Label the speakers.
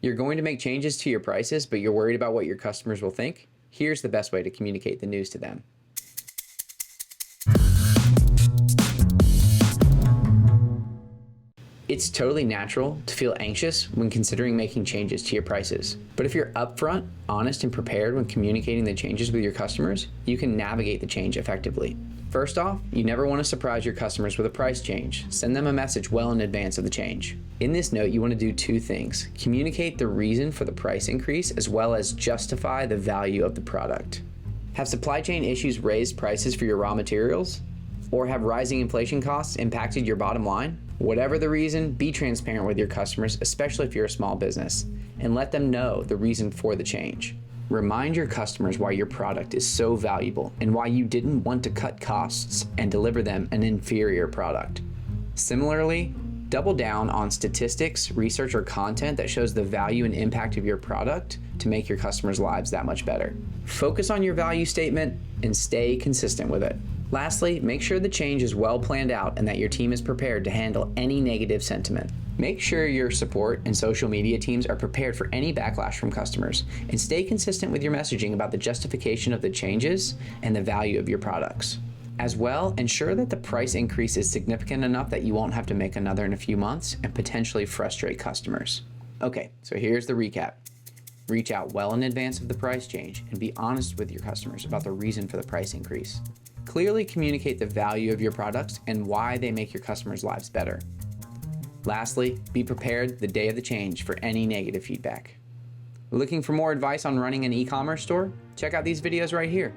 Speaker 1: You're going to make changes to your prices, but you're worried about what your customers will think? Here's the best way to communicate the news to them. It's totally natural to feel anxious when considering making changes to your prices. But if you're upfront, honest, and prepared when communicating the changes with your customers, you can navigate the change effectively. First off, you never want to surprise your customers with a price change. Send them a message well in advance of the change. In this note, you want to do two things: communicate the reason for the price increase, as well as justify the value of the product. Have supply chain issues raised prices for your raw materials? Or have rising inflation costs impacted your bottom line? Whatever the reason, be transparent with your customers, especially if you're a small business, and let them know the reason for the change. Remind your customers why your product is so valuable and why you didn't want to cut costs and deliver them an inferior product. Similarly, double down on statistics, research, or content that shows the value and impact of your product to make your customers' lives that much better. Focus on your value statement and stay consistent with it. Lastly, make sure the change is well planned out and that your team is prepared to handle any negative sentiment. Make sure your support and social media teams are prepared for any backlash from customers, and stay consistent with your messaging about the justification of the changes and the value of your products. As well, ensure that the price increase is significant enough that you won't have to make another in a few months and potentially frustrate customers. Okay, so here's the recap. Reach out well in advance of the price change and be honest with your customers about the reason for the price increase. Clearly communicate the value of your products and why they make your customers' lives better. Lastly, be prepared the day of the change for any negative feedback. Looking for more advice on running an e-commerce store? Check out these videos right here.